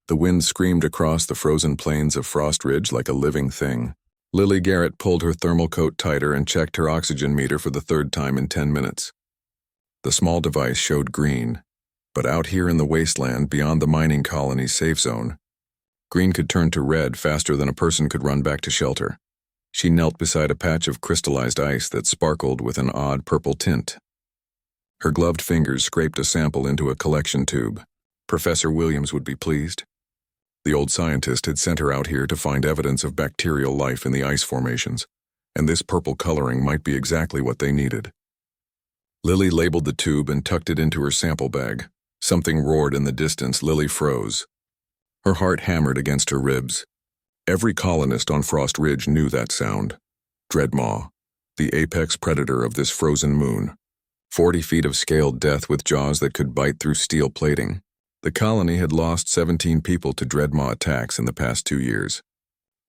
The wind screamed across the frozen plains of Frost Ridge like a living thing. Lily Garrett pulled her thermal coat tighter and checked her oxygen meter for the third time in 10 minutes. The small device showed green, but out here in the wasteland beyond the mining colony's safe zone, green could turn to red faster than a person could run back to shelter. She knelt beside a patch of crystallized ice that sparkled with an odd purple tint. Her gloved fingers scraped a sample into a collection tube. Professor Williams would be pleased. The old scientist had sent her out here to find evidence of bacterial life in the ice formations, and this purple coloring might be exactly what they needed. Lily labeled the tube and tucked it into her sample bag. Something roared in the distance. Lily froze. Her heart hammered against her ribs. Every colonist on Frost Ridge knew that sound. Dreadmaw, the apex predator of this frozen moon. 40 feet of scaled death with jaws that could bite through steel plating. The colony had lost 17 people to Dreadmaw attacks in the past 2 years.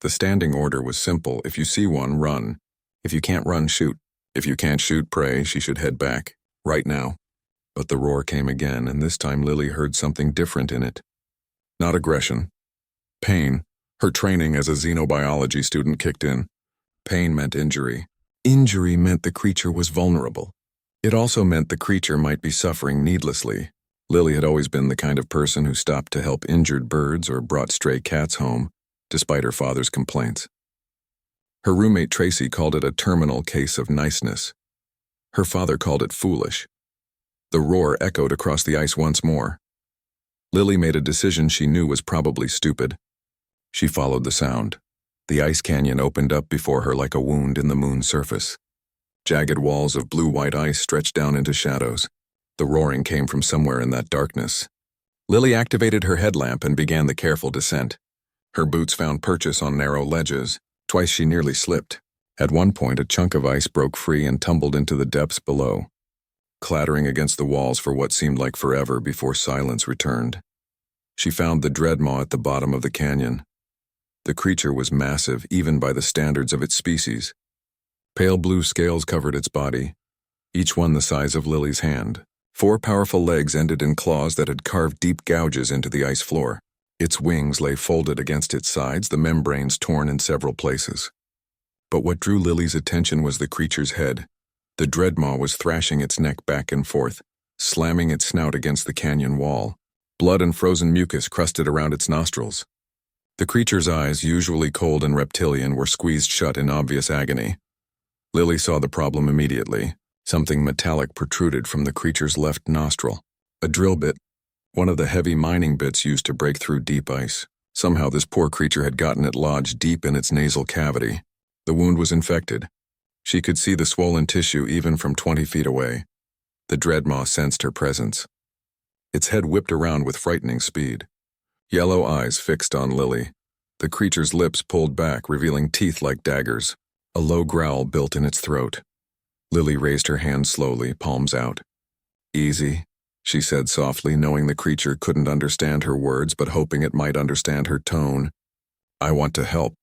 The standing order was simple: if you see one, run. If you can't run, shoot. If you can't shoot, pray she should head back, right now. But the roar came again, and this time Lily heard something different in it. Not aggression. Pain. Her training as a xenobiology student kicked in. Pain meant injury. Injury meant the creature was vulnerable. It also meant the creature might be suffering needlessly. Lily had always been the kind of person who stopped to help injured birds or brought stray cats home, despite her father's complaints. Her roommate Tracy called it a terminal case of niceness. Her father called it foolish. The roar echoed across the ice once more. Lily made a decision she knew was probably stupid. She followed the sound. The ice canyon opened up before her like a wound in the moon's surface. Jagged walls of blue-white ice stretched down into shadows. The roaring came from somewhere in that darkness. Lily activated her headlamp and began the careful descent. Her boots found purchase on narrow ledges. Twice she nearly slipped. At one point, a chunk of ice broke free and tumbled into the depths below, clattering against the walls for what seemed like forever before silence returned. She found the Dreadmaw at the bottom of the canyon. The creature was massive, even by the standards of its species. Pale blue scales covered its body, each one the size of Lily's hand. 4 powerful legs ended in claws that had carved deep gouges into the ice floor. Its wings lay folded against its sides, the membranes torn in several places. But what drew Lily's attention was the creature's head. The Dreadmaw was thrashing its neck back and forth, slamming its snout against the canyon wall. Blood and frozen mucus crusted around its nostrils. The creature's eyes, usually cold and reptilian, were squeezed shut in obvious agony. Lily saw the problem immediately. Something metallic protruded from the creature's left nostril. A drill bit, one of the heavy mining bits used to break through deep ice. Somehow this poor creature had gotten it lodged deep in its nasal cavity. The wound was infected. She could see the swollen tissue even from 20 feet away. The Dreadmaw sensed her presence. Its head whipped around with frightening speed. Yellow eyes fixed on Lily. The creature's lips pulled back, revealing teeth like daggers. A low growl built in its throat. Lily raised her hand slowly, palms out. "Easy," she said softly, knowing the creature couldn't understand her words but hoping it might understand her tone. "I want to help."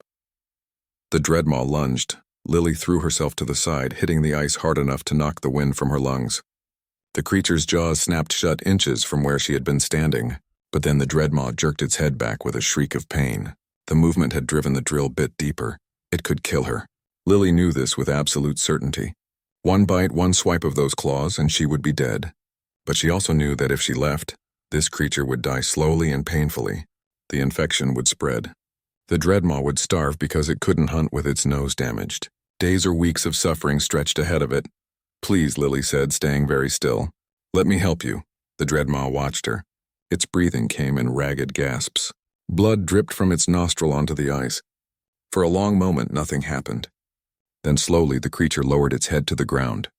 The Dreadmaw lunged. Lily threw herself to the side, hitting the ice hard enough to knock the wind from her lungs. The creature's jaws snapped shut inches from where she had been standing, but then the Dreadmaw jerked its head back with a shriek of pain. The movement had driven the drill bit deeper. It could kill her. Lily knew this with absolute certainty. One bite, one swipe of those claws, and she would be dead. But she also knew that if she left, this creature would die slowly and painfully. The infection would spread. The Dreadmaw would starve because it couldn't hunt with its nose damaged. Days or weeks of suffering stretched ahead of it. "Please," Lily said, staying very still. "Let me help you." The Dreadmaw watched her. Its breathing came in ragged gasps. Blood dripped from its nostril onto the ice. For a long moment, nothing happened. Then slowly the creature lowered its head to the ground.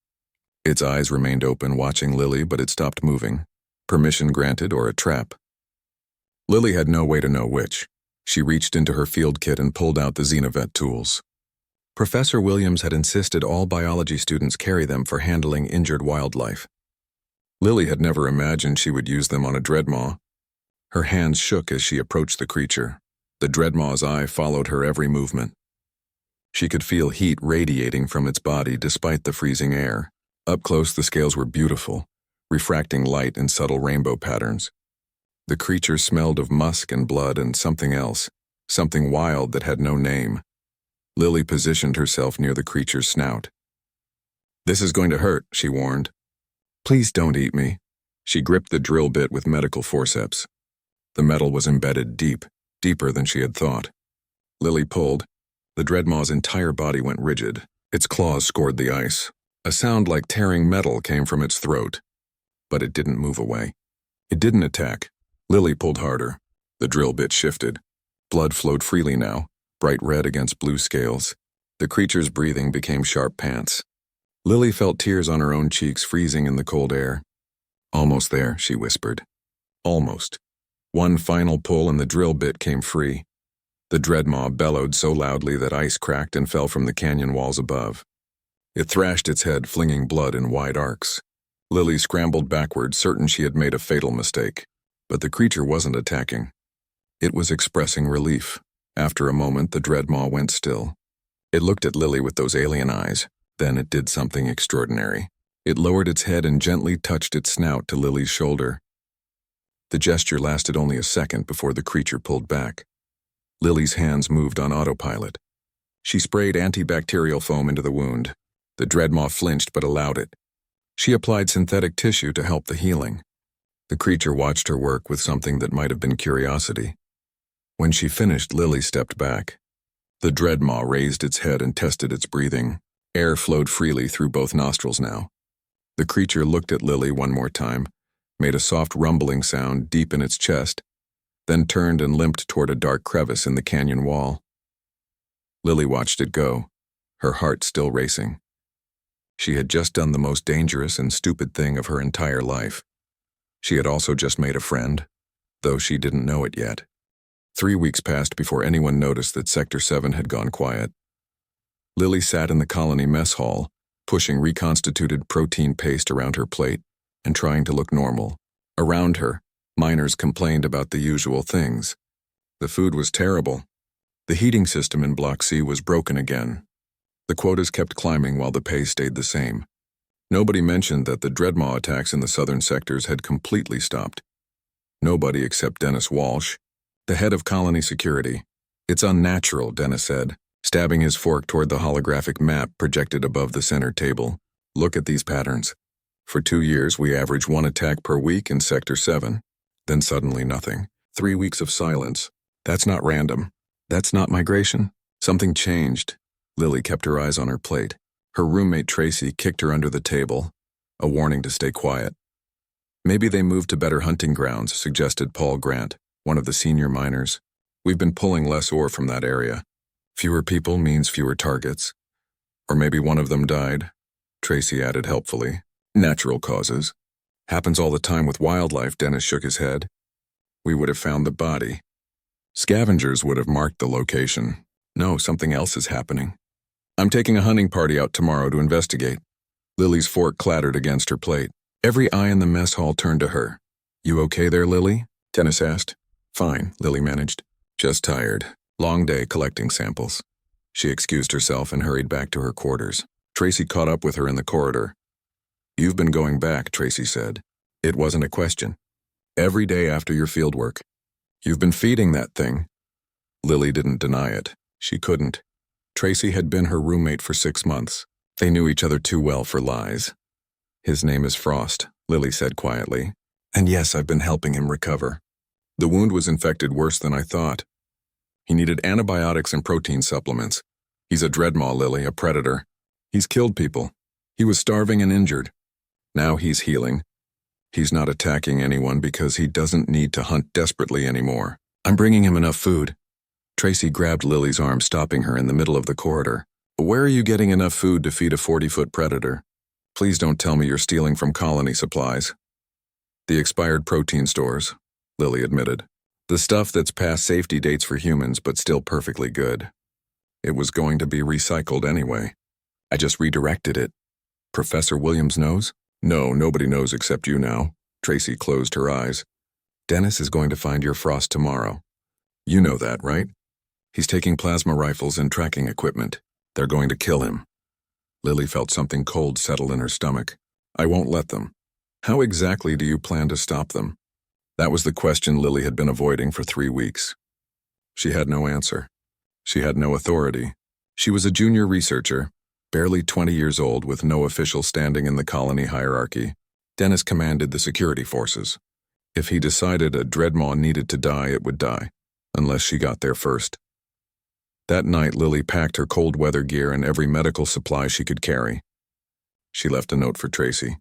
Its eyes remained open, watching Lily, but it stopped moving. Permission granted or a trap? Lily had no way to know which. She reached into her field kit and pulled out the Xenovet tools. Professor Williams had insisted all biology students carry them for handling injured wildlife. Lily had never imagined she would use them on a Dreadmaw. Her hands shook as she approached the creature. The Dreadmaw's eye followed her every movement. She could feel heat radiating from its body despite the freezing air. Up close, the scales were beautiful, refracting light in subtle rainbow patterns. The creature smelled of musk and blood and something else, something wild that had no name. Lily positioned herself near the creature's snout. "This is going to hurt," she warned. "Please don't eat me." She gripped the drill bit with medical forceps. The metal was embedded deep, deeper than she had thought. Lily pulled. The Dreadmaw's entire body went rigid. Its claws scored the ice. A sound like tearing metal came from its throat. But it didn't move away. It didn't attack. Lily pulled harder. The drill bit shifted. Blood flowed freely now, bright red against blue scales. The creature's breathing became sharp pants. Lily felt tears on her own cheeks freezing in the cold air. "Almost there," she whispered. Almost. One final pull and the drill bit came free. The Dreadmaw bellowed so loudly that ice cracked and fell from the canyon walls above. It thrashed its head, flinging blood in wide arcs. Lily scrambled backward, certain she had made a fatal mistake. But the creature wasn't attacking. It was expressing relief. After a moment, the Dreadmaw went still. It looked at Lily with those alien eyes. Then it did something extraordinary. It lowered its head and gently touched its snout to Lily's shoulder. The gesture lasted only a second before the creature pulled back. Lily's hands moved on autopilot. She sprayed antibacterial foam into the wound. The Dreadmaw flinched but allowed it. She applied synthetic tissue to help the healing. The creature watched her work with something that might have been curiosity. When she finished, Lily stepped back. The Dreadmaw raised its head and tested its breathing. Air flowed freely through both nostrils now. The creature looked at Lily one more time, made a soft rumbling sound deep in its chest, then turned and limped toward a dark crevice in the canyon wall. Lily watched it go, her heart still racing. She had just done the most dangerous and stupid thing of her entire life. She had also just made a friend, though she didn't know it yet. 3 weeks passed before anyone noticed that Sector 7 had gone quiet. Lily sat in the colony mess hall, pushing reconstituted protein paste around her plate and trying to look normal. Around her, miners complained about the usual things. The food was terrible. The heating system in Block C was broken again. The quotas kept climbing while the pay stayed the same. Nobody mentioned that the Dreadmaw attacks in the southern sectors had completely stopped. Nobody except Dennis Walsh, the head of colony security. "It's unnatural," Dennis said, stabbing his fork toward the holographic map projected above the center table. "Look at these patterns. For 2 years, we averaged 1 attack per week in Sector 7. Then suddenly nothing. 3 weeks of silence. That's not random. That's not migration. Something changed." Lily kept her eyes on her plate. Her roommate Tracy kicked her under the table, a warning to stay quiet. "Maybe they moved to better hunting grounds," suggested Paul Grant, one of the senior miners. "We've been pulling less ore from that area. Fewer people means fewer targets. Or maybe one of them died," Tracy added helpfully. "Natural causes. Happens all the time with wildlife," Dennis shook his head. "We would have found the body. Scavengers would have marked the location. No, something else is happening. I'm taking a hunting party out tomorrow to investigate." Lily's fork clattered against her plate. Every eye in the mess hall turned to her. "You okay there, Lily?" Dennis asked. "Fine," Lily managed. "Just tired. Long day collecting samples." She excused herself and hurried back to her quarters. Tracy caught up with her in the corridor. "You've been going back," Tracy said. It wasn't a question. "Every day after your fieldwork. You've been feeding that thing." Lily didn't deny it. She couldn't. Tracy had been her roommate for 6 months. They knew each other too well for lies. "His name is Frost," Lily said quietly. "And yes, I've been helping him recover. The wound was infected worse than I thought. He needed antibiotics and protein supplements. He's a Dreadmaw, Lily, a predator. He's killed people. He was starving and injured. Now he's healing. He's not attacking anyone because he doesn't need to hunt desperately anymore. I'm bringing him enough food." Tracy grabbed Lily's arm, stopping her in the middle of the corridor. "Where are you getting enough food to feed a 40-foot predator? Please don't tell me you're stealing from colony supplies." "The expired protein stores," Lily admitted. "The stuff that's past safety dates for humans but still perfectly good. It was going to be recycled anyway. I just redirected it." "Professor Williams knows?" "No, nobody knows except you now." Tracy closed her eyes. "Dennis is going to find your Frost tomorrow. You know that, right? He's taking plasma rifles and tracking equipment. They're going to kill him." Lily felt something cold settle in her stomach. "I won't let them." "How exactly do you plan to stop them?" That was the question Lily had been avoiding for 3 weeks. She had no answer. She had no authority. She was a junior researcher, barely 20 years old with no official standing in the colony hierarchy. Dennis commanded the security forces. If he decided a Dreadmaw needed to die, it would die, unless she got there first. That night, Lily packed her cold weather gear and every medical supply she could carry. She left a note for Tracy.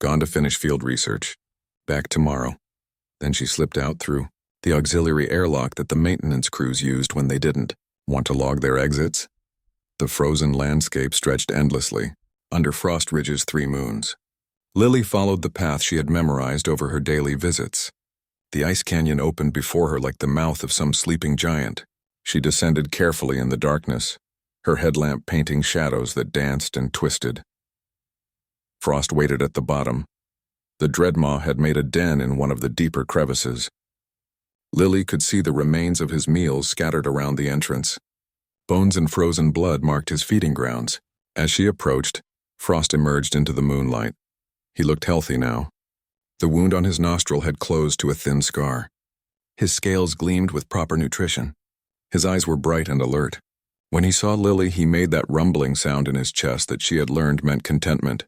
Gone to finish field research. Back tomorrow. Then she slipped out through the auxiliary airlock that the maintenance crews used when they didn't want to log their exits. The frozen landscape stretched endlessly, under Frost Ridge's 3 moons. Lily followed the path she had memorized over her daily visits. The ice canyon opened before her like the mouth of some sleeping giant. She descended carefully in the darkness, her headlamp painting shadows that danced and twisted. Frost waited at the bottom. The Dreadmaw had made a den in one of the deeper crevices. Lily could see the remains of his meals scattered around the entrance. Bones and frozen blood marked his feeding grounds. As she approached, Frost emerged into the moonlight. He looked healthy now. The wound on his nostril had closed to a thin scar. His scales gleamed with proper nutrition. His eyes were bright and alert. When he saw Lily, he made that rumbling sound in his chest that she had learned meant contentment.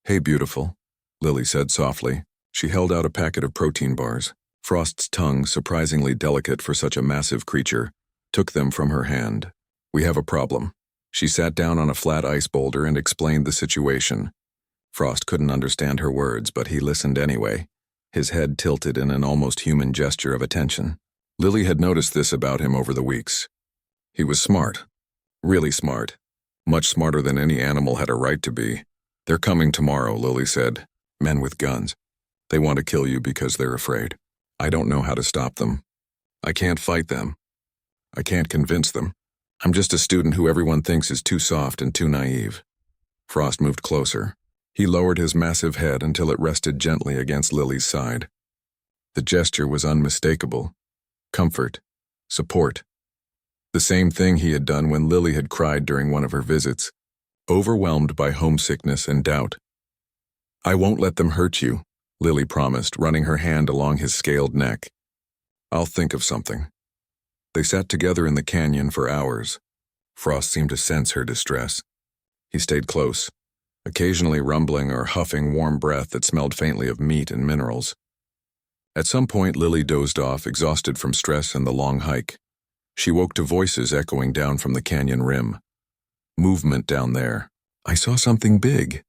"Hey, beautiful," Lily said softly. She held out a packet of protein bars. Frost's tongue, surprisingly delicate for such a massive creature, took them from her hand. "We have a problem." She sat down on a flat ice boulder and explained the situation. Frost couldn't understand her words, but he listened anyway, his head tilted in an almost human gesture of attention. Lily had noticed this about him over the weeks. He was smart. Really smart. Much smarter than any animal had a right to be. "They're coming tomorrow," Lily said. "Men with guns. They want to kill you because they're afraid. I don't know how to stop them. I can't fight them. I can't convince them. I'm just a student who everyone thinks is too soft and too naive." Frost moved closer. He lowered his massive head until it rested gently against Lily's side. The gesture was unmistakable. Comfort. Support. The same thing he had done when Lily had cried during one of her visits, overwhelmed by homesickness and doubt. "I won't let them hurt you," Lily promised, running her hand along his scaled neck. "I'll think of something." They sat together in the canyon for hours. Frost seemed to sense her distress. He stayed close, occasionally rumbling or huffing warm breath that smelled faintly of meat and minerals. At some point, Lily dozed off, exhausted from stress and the long hike. She woke to voices echoing down from the canyon rim. Movement down there. "I saw something big."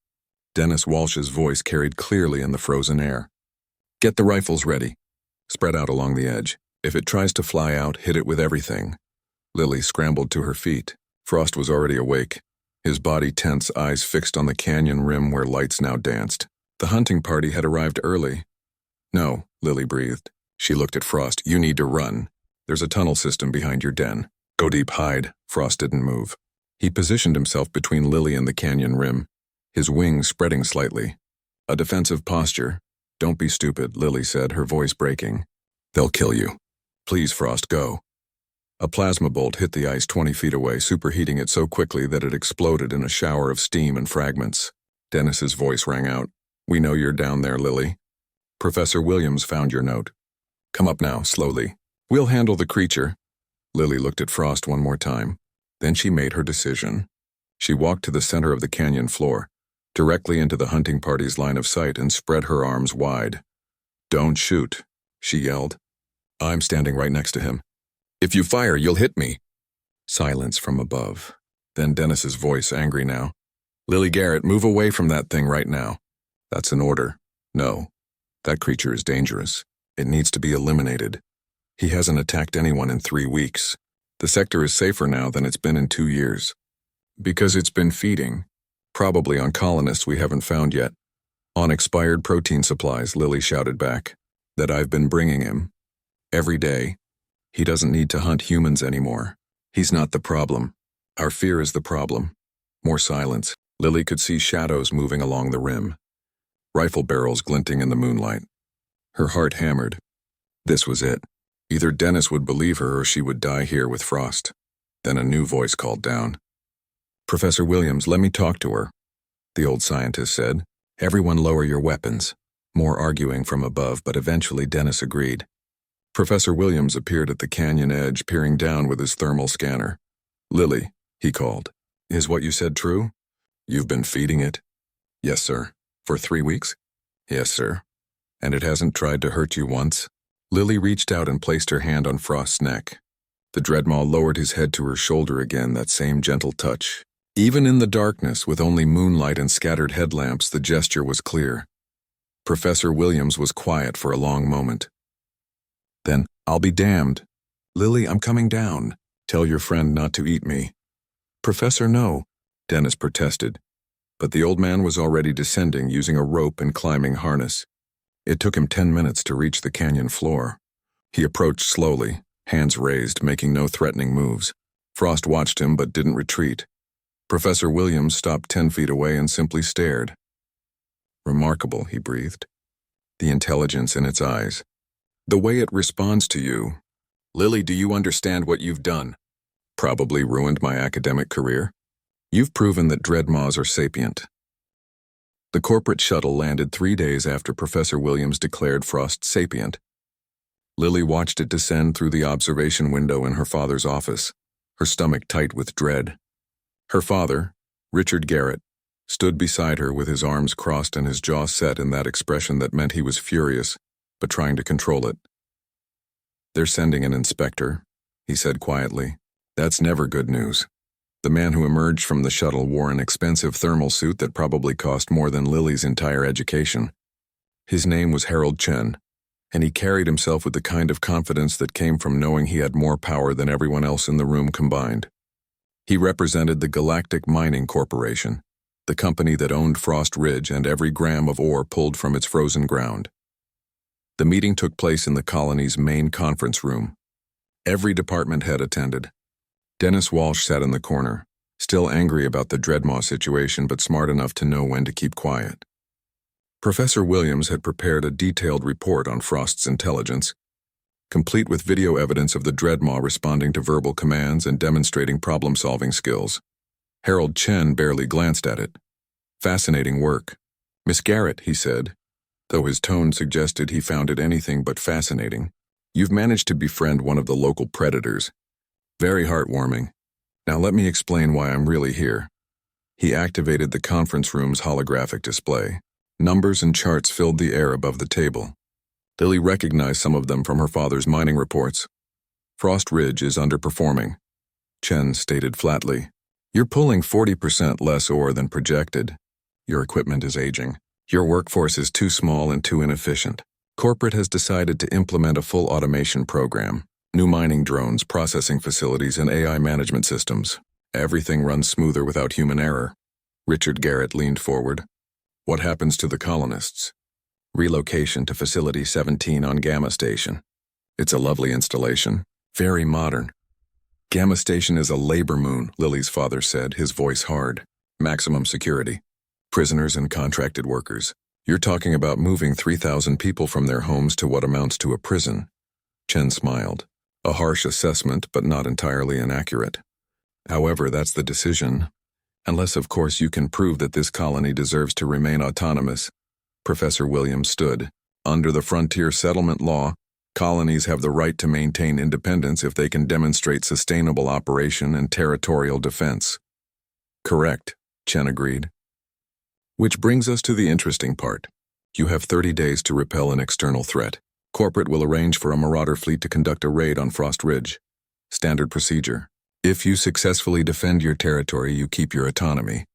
Dennis Walsh's voice carried clearly in the frozen air. "Get the rifles ready. Spread out along the edge. If it tries to fly out, hit it with everything." Lily scrambled to her feet. Frost was already awake, his body tense, eyes fixed on the canyon rim where lights now danced. The hunting party had arrived early. "No," Lily breathed. She looked at Frost. "You need to run. There's a tunnel system behind your den. Go deep, hide." Frost didn't move. He positioned himself between Lily and the canyon rim, his wings spreading slightly. A defensive posture. "Don't be stupid," Lily said, her voice breaking. "They'll kill you. Please, Frost, go." A plasma bolt hit the ice 20 feet away, superheating it so quickly that it exploded in a shower of steam and fragments. Dennis's voice rang out. "We know you're down there, Lily. Professor Williams found your note. Come up now, slowly. We'll handle the creature." Lily looked at Frost one more time. Then she made her decision. She walked to the center of the canyon floor, directly into the hunting party's line of sight, and spread her arms wide. "Don't shoot," she yelled. "I'm standing right next to him. If you fire, you'll hit me." Silence from above. Then Dennis's voice, angry now. "Lily Garrett, move away from that thing right now." "That's an order." "No. That creature is dangerous. It needs to be eliminated. He hasn't attacked anyone in 3 weeks. The sector is safer now than it's been in 2 years. Because it's been feeding. Probably on colonists we haven't found yet. On expired protein supplies," Lily shouted back. "That I've been bringing him. Every day. He doesn't need to hunt humans anymore. He's not the problem. Our fear is the problem." More silence. Lily could see shadows moving along the rim. Rifle barrels glinting in the moonlight. Her heart hammered. This was it. Either Dennis would believe her or she would die here with Frost. Then a new voice called down. "Professor Williams, let me talk to her," the old scientist said. "Everyone lower your weapons." More arguing from above, but eventually Dennis agreed. Professor Williams appeared at the canyon edge, peering down with his thermal scanner. "Lily," he called. "Is what you said true? You've been feeding it?" "Yes, sir." "For 3 weeks?" "Yes, sir." "And it hasn't tried to hurt you once?" Lily reached out and placed her hand on Frost's neck. The Dreadmaw lowered his head to her shoulder again, that same gentle touch. Even in the darkness, with only moonlight and scattered headlamps, the gesture was clear. Professor Williams was quiet for a long moment. Then, "I'll be damned. Lily, I'm coming down. Tell your friend not to eat me." "Professor, no," Dennis protested. But the old man was already descending, using a rope and climbing harness. It took him 10 minutes to reach the canyon floor. He approached slowly, hands raised, making no threatening moves. Frost watched him but didn't retreat. Professor Williams stopped 10 feet away and simply stared. "Remarkable," he breathed. "The intelligence in its eyes. The way it responds to you. Lily, do you understand what you've done? Probably ruined my academic career. You've proven that Dreadmaws are sapient." The corporate shuttle landed 3 days after Professor Williams declared Frost sapient. Lily watched it descend through the observation window in her father's office, her stomach tight with dread. Her father, Richard Garrett, stood beside her with his arms crossed and his jaw set in that expression that meant he was furious, but trying to control it. "They're sending an inspector," he said quietly. "That's never good news." The man who emerged from the shuttle wore an expensive thermal suit that probably cost more than Lily's entire education. His name was Harold Chen, and he carried himself with the kind of confidence that came from knowing he had more power than everyone else in the room combined. He represented the Galactic Mining Corporation, the company that owned Frost Ridge and every gram of ore pulled from its frozen ground. The meeting took place in the colony's main conference room. Every department head attended. Dennis Walsh sat in the corner, still angry about the Dreadmaw situation but smart enough to know when to keep quiet. Professor Williams had prepared a detailed report on Frost's intelligence, complete with video evidence of the Dreadmaw responding to verbal commands and demonstrating problem-solving skills. Harold Chen barely glanced at it. "Fascinating work. Miss Garrett," he said, though his tone suggested he found it anything but fascinating. "You've managed to befriend one of the local predators. Very heartwarming. Now let me explain why I'm really here." He activated the conference room's holographic display. Numbers and charts filled the air above the table. Lily recognized some of them from her father's mining reports. "Frost Ridge is underperforming," Chen stated flatly. "You're pulling 40% less ore than projected. Your equipment is aging. Your workforce is too small and too inefficient. Corporate has decided to implement a full automation program. New mining drones, processing facilities, and AI management systems. Everything runs smoother without human error." Richard Garrett leaned forward. "What happens to the colonists?" "Relocation to Facility 17 on Gamma Station. It's a lovely installation. Very modern." "Gamma Station is a labor moon," Lily's father said, his voice hard. "Maximum security. Prisoners and contracted workers. You're talking about moving 3,000 people from their homes to what amounts to a prison." Chen smiled. "A harsh assessment, but not entirely inaccurate. However, that's the decision. Unless, of course, you can prove that this colony deserves to remain autonomous." Professor Williams stood. "Under the Frontier Settlement Law, colonies have the right to maintain independence if they can demonstrate sustainable operation and territorial defense." "Correct," Chen agreed. "Which brings us to the interesting part. You have 30 days to repel an external threat. Corporate will arrange for a marauder fleet to conduct a raid on Frost Ridge. Standard procedure. If you successfully defend your territory, you keep your autonomy.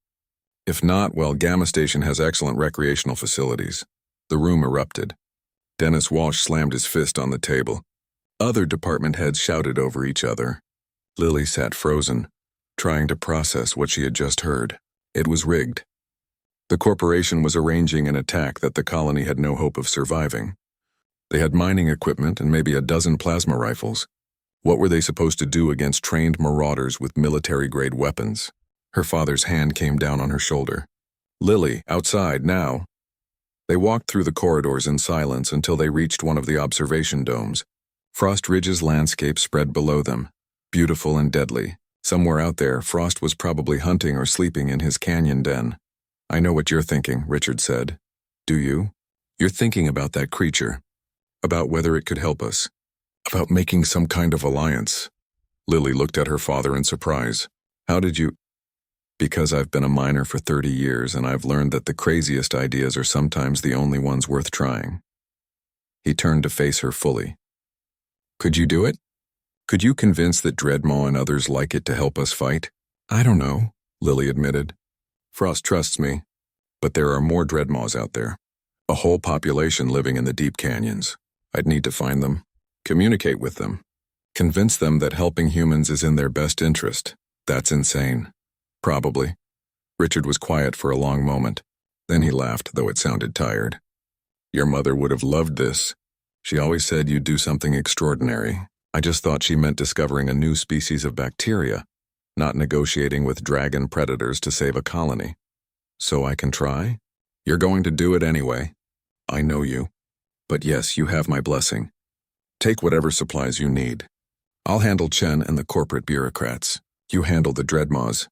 If not, well, Gamma Station has excellent recreational facilities." The room erupted. Dennis Walsh slammed his fist on the table. Other department heads shouted over each other. Lily sat frozen, trying to process what she had just heard. It was rigged. The corporation was arranging an attack that the colony had no hope of surviving. They had mining equipment and maybe a dozen plasma rifles. What were they supposed to do against trained marauders with military-grade weapons? Her father's hand came down on her shoulder. "Lily, outside, now." They walked through the corridors in silence until they reached one of the observation domes. Frost Ridge's landscape spread below them, beautiful and deadly. Somewhere out there, Frost was probably hunting or sleeping in his canyon den. "I know what you're thinking," Richard said. "Do you?" You're thinking about that creature, about whether it could help us, about making some kind of alliance. Lily looked at her father in surprise. How did you? Because I've been a miner for 30 years and I've learned that the craziest ideas are sometimes the only ones worth trying. He turned to face her fully. Could you do it? Could you convince that Dreadmaw and others like it to help us fight? I don't know, Lily admitted. Frost trusts me, but there are more Dreadmaws out there. A whole population living in the deep canyons. I'd need to find them, communicate with them, convince them that helping humans is in their best interest. That's insane. Probably. Richard was quiet for a long moment. Then he laughed, though it sounded tired. Your mother would have loved this. She always said you'd do something extraordinary. I just thought she meant discovering a new species of bacteria, not negotiating with dragon predators to save a colony. So I can try? You're going to do it anyway. I know you. But yes, you have my blessing. Take whatever supplies you need. I'll handle Chen and the corporate bureaucrats. You handle the Dreadmaws.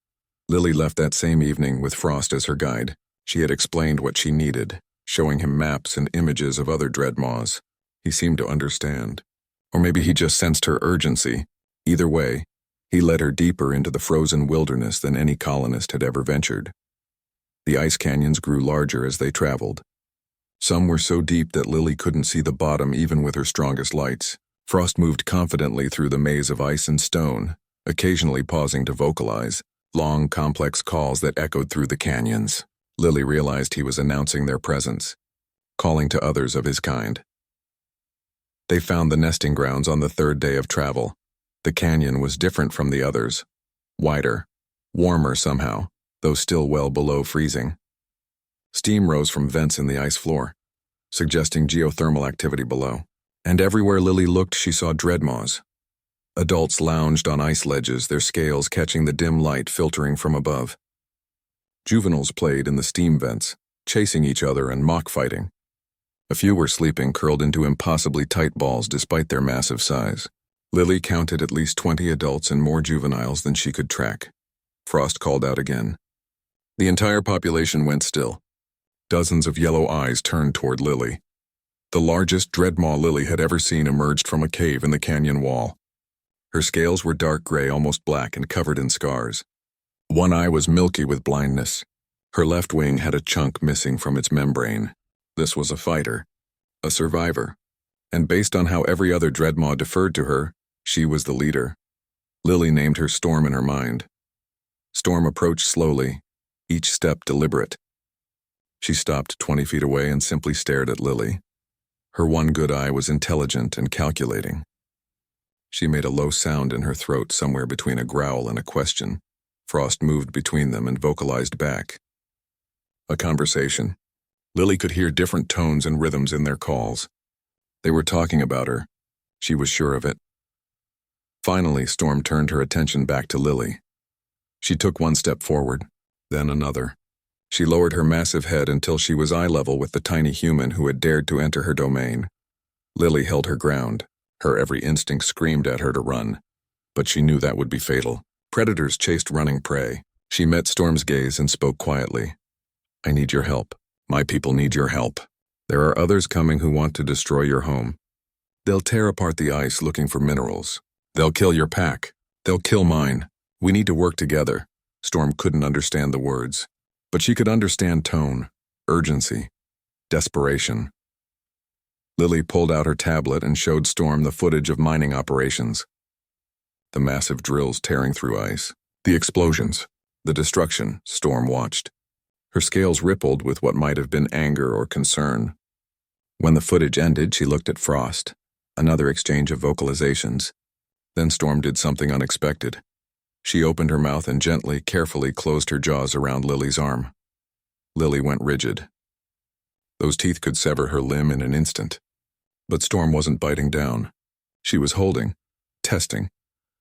Lily left that same evening with Frost as her guide. She had explained what she needed, showing him maps and images of other Dreadmaws. He seemed to understand. Or maybe he just sensed her urgency. Either way, he led her deeper into the frozen wilderness than any colonist had ever ventured. The ice canyons grew larger as they traveled. Some were so deep that Lily couldn't see the bottom even with her strongest lights. Frost moved confidently through the maze of ice and stone, occasionally pausing to vocalize, long, complex calls that echoed through the canyons. Lily realized he was announcing their presence, calling to others of his kind. They found the nesting grounds on the third day of travel. The canyon was different from the others, wider, warmer somehow, though still well below freezing. Steam rose from vents in the ice floor, suggesting geothermal activity below. And everywhere Lily looked, she saw Dreadmaws. Adults lounged on ice ledges, their scales catching the dim light filtering from above. Juveniles played in the steam vents, chasing each other and mock fighting. A few were sleeping, curled into impossibly tight balls despite their massive size. Lily counted at least 20 adults and more juveniles than she could track. Frost called out again. The entire population went still. Dozens of yellow eyes turned toward Lily. The largest Dreadmaw Lily had ever seen emerged from a cave in the canyon wall. Her scales were dark gray, almost black, and covered in scars. One eye was milky with blindness. Her left wing had a chunk missing from its membrane. This was a fighter, a survivor, and based on how every other Dreadmaw deferred to her, she was the leader. Lily named her Storm in her mind. Storm approached slowly, each step deliberate. She stopped 20 feet away and simply stared at Lily. Her one good eye was intelligent and calculating. She made a low sound in her throat somewhere between a growl and a question. Frost moved between them and vocalized back. A conversation. Lily could hear different tones and rhythms in their calls. They were talking about her. She was sure of it. Finally, Storm turned her attention back to Lily. She took one step forward, then another. She lowered her massive head until she was eye level with the tiny human who had dared to enter her domain. Lily held her ground. Her every instinct screamed at her to run. But she knew that would be fatal. Predators chased running prey. She met Storm's gaze and spoke quietly. I need your help. My people need your help. There are others coming who want to destroy your home. They'll tear apart the ice looking for minerals. They'll kill your pack. They'll kill mine. We need to work together. Storm couldn't understand the words, but she could understand tone, urgency, desperation. Lily pulled out her tablet and showed Storm the footage of mining operations. The massive drills tearing through ice, the explosions, the destruction. Storm watched. Her scales rippled with what might have been anger or concern. When the footage ended, she looked at Frost. Another exchange of vocalizations. Then Storm did something unexpected. She opened her mouth and gently, carefully closed her jaws around Lily's arm. Lily went rigid. Those teeth could sever her limb in an instant. But Storm wasn't biting down. She was holding, testing.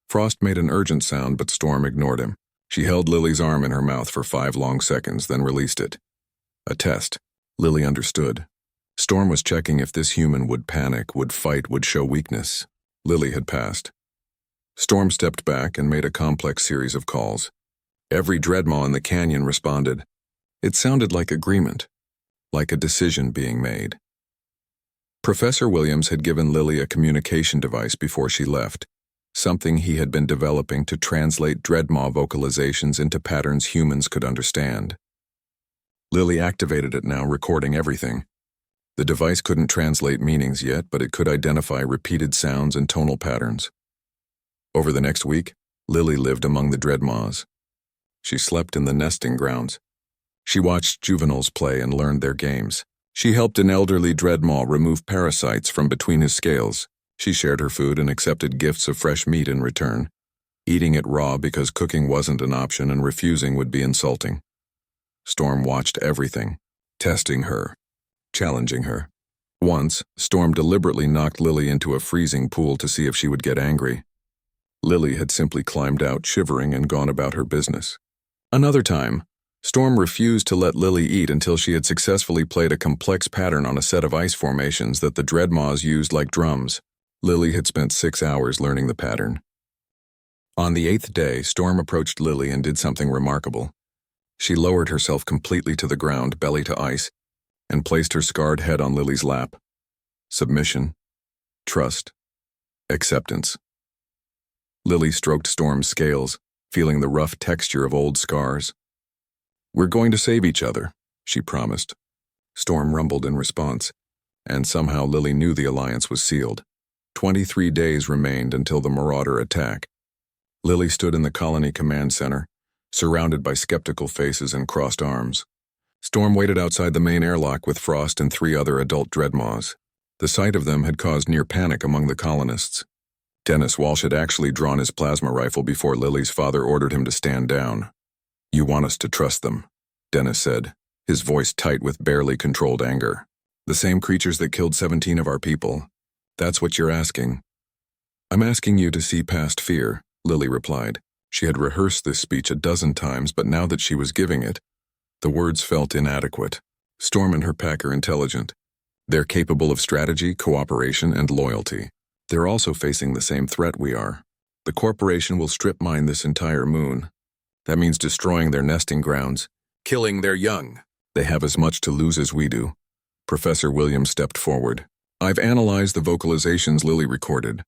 Frost made an urgent sound, but Storm ignored him. She held Lily's arm in her mouth for 5 long seconds, then released it. A test. Lily understood. Storm was checking if this human would panic, would fight, would show weakness. Lily had passed. Storm stepped back and made a complex series of calls. Every Dreadmaw in the canyon responded. It sounded like agreement, like a decision being made. Professor Williams had given Lily a communication device before she left, something he had been developing to translate Dreadmaw vocalizations into patterns humans could understand. Lily activated it now, recording everything. The device couldn't translate meanings yet, but it could identify repeated sounds and tonal patterns. Over the next week, Lily lived among the Dreadmaws. She slept in the nesting grounds. She watched juveniles play and learned their games. She helped an elderly Dreadmaw remove parasites from between his scales. She shared her food and accepted gifts of fresh meat in return, eating it raw because cooking wasn't an option and refusing would be insulting. Storm watched everything, testing her, challenging her. Once, Storm deliberately knocked Lily into a freezing pool to see if she would get angry. Lily had simply climbed out, shivering, and gone about her business. Another time, Storm refused to let Lily eat until she had successfully played a complex pattern on a set of ice formations that the Dreadmaws used like drums. Lily had spent 6 hours learning the pattern. On the 8th day, Storm approached Lily and did something remarkable. She lowered herself completely to the ground, belly to ice, and placed her scarred head on Lily's lap. Submission, trust, acceptance. Lily stroked Storm's scales, feeling the rough texture of old scars. "We're going to save each other," she promised. Storm rumbled in response, and somehow Lily knew the alliance was sealed. 23 days remained until the Marauder attack. Lily stood in the colony command center, surrounded by skeptical faces and crossed arms. Storm waited outside the main airlock with Frost and 3 other adult Dreadmaws. The sight of them had caused near panic among the colonists. Dennis Walsh had actually drawn his plasma rifle before Lily's father ordered him to stand down. "You want us to trust them," Dennis said, his voice tight with barely controlled anger. "The same creatures that killed 17 of our people. That's what you're asking." "I'm asking you to see past fear," Lily replied. She had rehearsed this speech a dozen times, but now that she was giving it, the words felt inadequate. Storm and her pack are intelligent. They're capable of strategy, cooperation, and loyalty. They're also facing the same threat we are. The corporation will strip mine this entire moon. That means destroying their nesting grounds, killing their young. They have as much to lose as we do. Professor Williams stepped forward. "I've analyzed the vocalizations Lily recorded.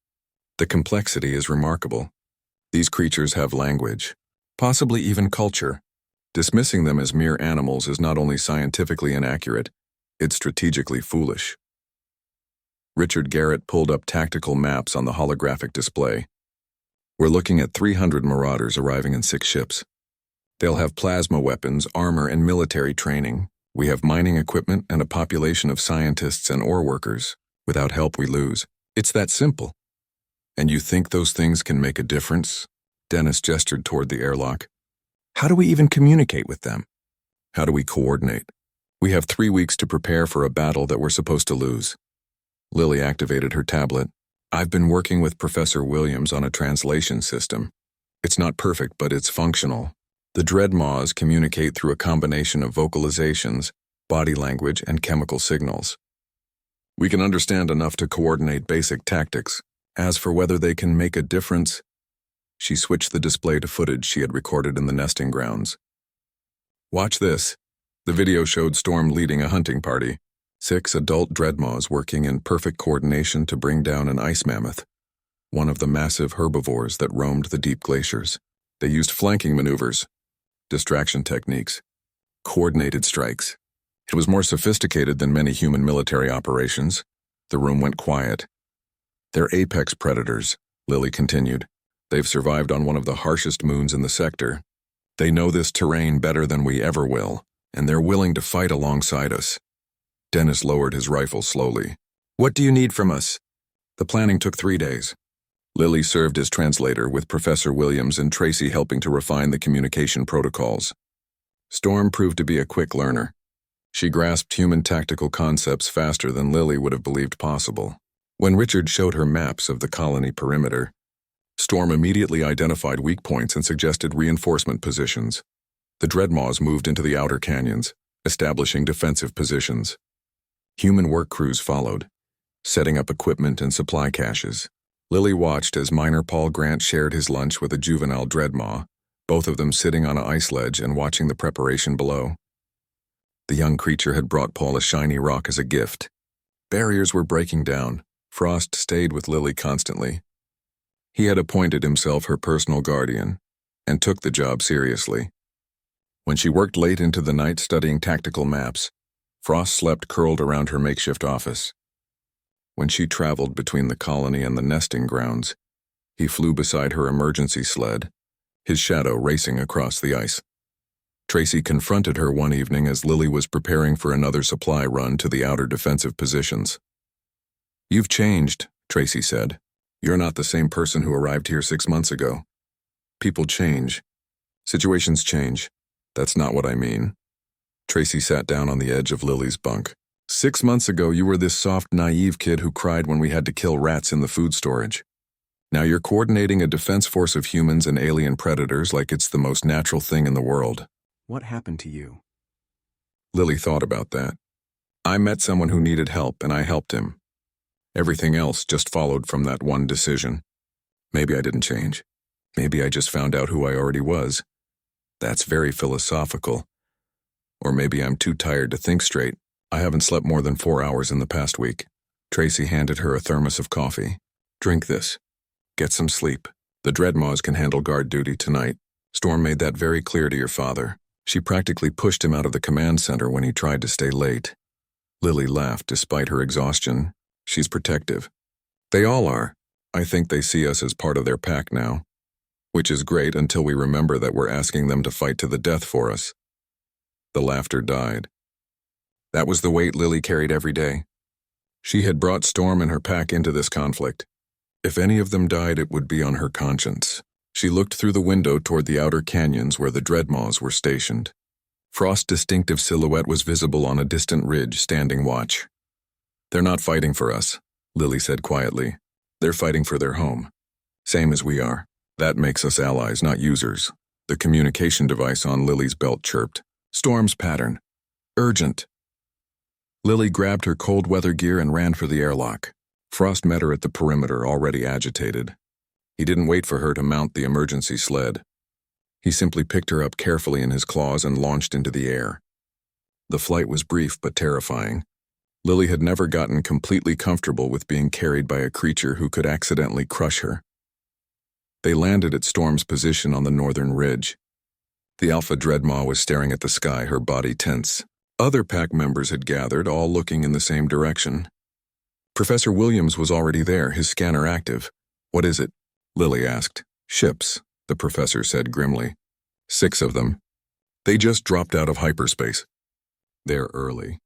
The complexity is remarkable. These creatures have language, possibly even culture. Dismissing them as mere animals is not only scientifically inaccurate, it's strategically foolish." Richard Garrett pulled up tactical maps on the holographic display. "We're looking at 300 Marauders arriving in 6 ships. They'll have plasma weapons, armor, and military training. We have mining equipment and a population of scientists and ore workers. Without help, we lose. It's that simple." "And you think those things can make a difference?" Dennis gestured toward the airlock. "How do we even communicate with them? How do we coordinate? We have 3 weeks to prepare for a battle that we're supposed to lose." Lily activated her tablet. "I've been working with Professor Williams on a translation system. It's not perfect, but it's functional. The Dreadmaws communicate through a combination of vocalizations, body language, and chemical signals. We can understand enough to coordinate basic tactics. As for whether they can make a difference..." She switched the display to footage she had recorded in the nesting grounds. "Watch this." The video showed Storm leading a hunting party. 6 adult Dreadmaws working in perfect coordination to bring down an ice mammoth, one of the massive herbivores that roamed the deep glaciers. They used flanking maneuvers, distraction techniques, coordinated strikes. It was more sophisticated than many human military operations. The room went quiet. "They're apex predators," Lily continued. "They've survived on one of the harshest moons in the sector. They know this terrain better than we ever will, and they're willing to fight alongside us." Dennis lowered his rifle slowly. "What do you need from us?" The planning took 3 days. Lily served as translator, with Professor Williams and Tracy helping to refine the communication protocols. Storm proved to be a quick learner. She grasped human tactical concepts faster than Lily would have believed possible. When Richard showed her maps of the colony perimeter, Storm immediately identified weak points and suggested reinforcement positions. The Dreadmaws moved into the outer canyons, establishing defensive positions. Human work crews followed, setting up equipment and supply caches. Lily watched as Miner Paul Grant shared his lunch with a juvenile Dreadmaw, both of them sitting on an ice ledge and watching the preparation below. The young creature had brought Paul a shiny rock as a gift. Barriers were breaking down. Frost stayed with Lily constantly. He had appointed himself her personal guardian and took the job seriously. When she worked late into the night studying tactical maps, Frost slept curled around her makeshift office. When she traveled between the colony and the nesting grounds, he flew beside her emergency sled, his shadow racing across the ice. Tracy confronted her one evening as Lily was preparing for another supply run to the outer defensive positions. "You've changed," Tracy said. "You're not the same person who arrived here 6 months ago. People change. Situations change. That's not what I mean." Tracy sat down on the edge of Lily's bunk. "6 months ago, you were this soft, naive kid who cried when we had to kill rats in the food storage. Now you're coordinating a defense force of humans and alien predators like it's the most natural thing in the world. What happened to you?" Lily thought about that. "I met someone who needed help, and I helped him. Everything else just followed from that one decision. Maybe I didn't change. Maybe I just found out who I already was. That's very philosophical. Or maybe I'm too tired to think straight. I haven't slept more than 4 hours in the past week." Tracy handed her a thermos of coffee. "Drink this. Get some sleep. The Dreadmaws can handle guard duty tonight. Storm made that very clear to your father. She practically pushed him out of the command center when he tried to stay late." Lily laughed despite her exhaustion. "She's protective. They all are. I think they see us as part of their pack now. Which is great until we remember that we're asking them to fight to the death for us." The laughter died. That was the weight Lily carried every day. She had brought Storm and her pack into this conflict. If any of them died, it would be on her conscience. She looked through the window toward the outer canyons where the Dreadmaws were stationed. Frost's distinctive silhouette was visible on a distant ridge, standing watch. "They're not fighting for us," Lily said quietly. "They're fighting for their home. Same as we are. That makes us allies, not users." The communication device on Lily's belt chirped. "Storm's pattern. Urgent." Lily grabbed her cold weather gear and ran for the airlock. Frost met her at the perimeter, already agitated. He didn't wait for her to mount the emergency sled. He simply picked her up carefully in his claws and launched into the air. The flight was brief but terrifying. Lily had never gotten completely comfortable with being carried by a creature who could accidentally crush her. They landed at Storm's position on the northern ridge. The Alpha Dreadmaw was staring at the sky, her body tense. Other pack members had gathered, all looking in the same direction. Professor Williams was already there, his scanner active. "What is it?" Lily asked. "Ships," the professor said grimly. 6 of them. They just dropped out of hyperspace. They're early.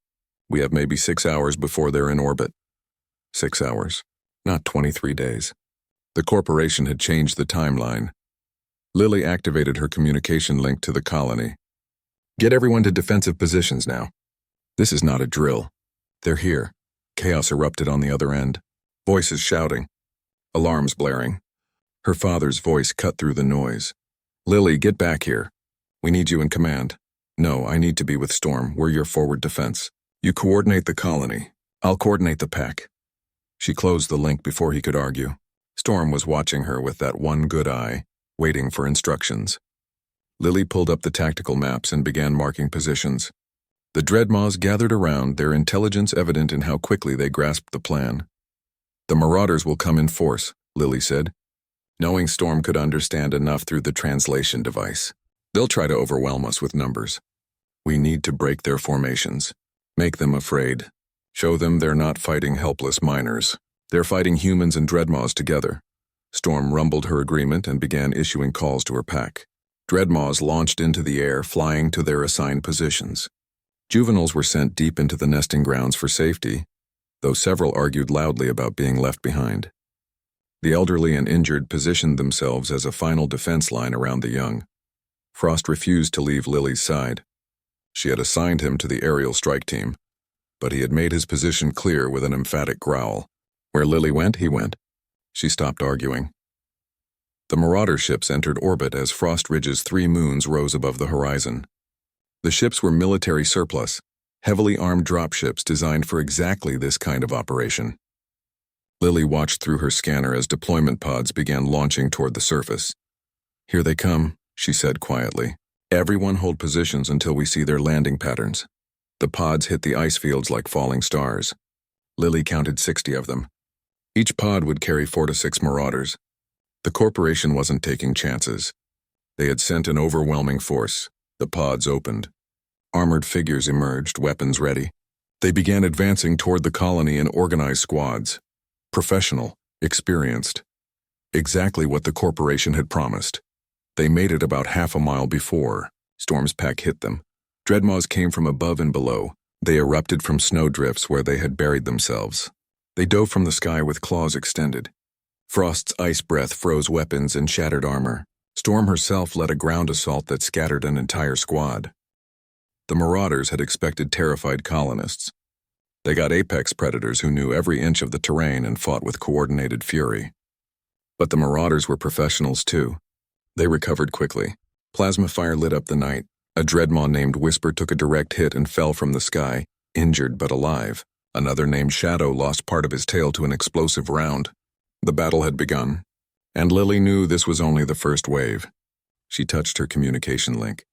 We have maybe 6 hours before they're in orbit. 6 hours, not 23 days. The corporation had changed the timeline. Lily activated her communication link to the colony. "Get everyone to defensive positions now. This is not a drill. They're here." Chaos erupted on the other end. Voices shouting. Alarms blaring. Her father's voice cut through the noise. "Lily, get back here. We need you in command." "No, I need to be with Storm. We're your forward defense. You coordinate the colony. I'll coordinate the pack." She closed the link before he could argue. Storm was watching her with that one good eye, waiting for instructions. Lily pulled up the tactical maps and began marking positions. The Dreadmaws gathered around, their intelligence evident in how quickly they grasped the plan. "The Marauders will come in force," Lily said, knowing Storm could understand enough through the translation device. "They'll try to overwhelm us with numbers. We need to break their formations. Make them afraid. Show them they're not fighting helpless miners. They're fighting humans and Dreadmaws together." Storm rumbled her agreement and began issuing calls to her pack. Dreadmaws launched into the air, flying to their assigned positions. Juveniles were sent deep into the nesting grounds for safety, though several argued loudly about being left behind. The elderly and injured positioned themselves as a final defense line around the young. Frost refused to leave Lily's side. She had assigned him to the aerial strike team, but he had made his position clear with an emphatic growl. Where Lily went, he went. She stopped arguing. The Marauder ships entered orbit as Frost Ridge's 3 moons rose above the horizon. The ships were military surplus, heavily armed dropships designed for exactly this kind of operation. Lily watched through her scanner as deployment pods began launching toward the surface. "Here they come," she said quietly. "Everyone hold positions until we see their landing patterns." The pods hit the ice fields like falling stars. Lily counted 60 of them. Each pod would carry 4 to 6 marauders. The corporation wasn't taking chances. They had sent an overwhelming force. The pods opened. Armored figures emerged, weapons ready. They began advancing toward the colony in organized squads. Professional, experienced. Exactly what the corporation had promised. They made it about half a mile before Storm's pack hit them. Dreadmaws came from above and below. They erupted from snowdrifts where they had buried themselves. They dove from the sky with claws extended. Frost's ice breath froze weapons and shattered armor. Storm herself led a ground assault that scattered an entire squad. The Marauders had expected terrified colonists. They got apex predators who knew every inch of the terrain and fought with coordinated fury. But the Marauders were professionals too. They recovered quickly. Plasma fire lit up the night. A Dreadmaw named Whisper took a direct hit and fell from the sky, injured but alive. Another named Shadow lost part of his tail to an explosive round. The battle had begun, and Lily knew this was only the first wave. She touched her communication link.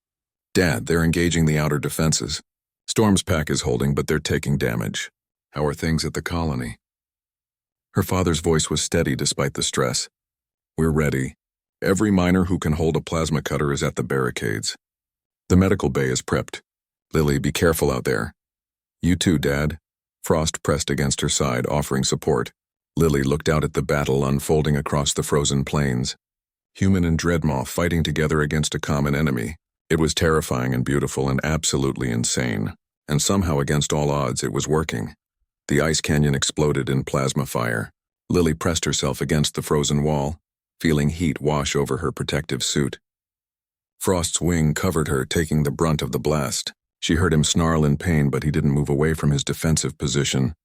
"Dad, they're engaging the outer defenses. Storm's pack is holding, but they're taking damage. How are things at the colony?" Her father's voice was steady despite the stress. "We're ready. Every miner who can hold a plasma cutter is at the barricades. The medical bay is prepped. Lily, be careful out there." "You too, Dad." Frost pressed against her side, offering support. Lily looked out at the battle unfolding across the frozen plains. Human and Dreadmaw fighting together against a common enemy. It was terrifying and beautiful and absolutely insane. And somehow, against all odds, it was working. The ice canyon exploded in plasma fire. Lily pressed herself against the frozen wall, feeling heat wash over her protective suit. Frost's wing covered her, taking the brunt of the blast. She heard him snarl in pain, but he didn't move away from his defensive position.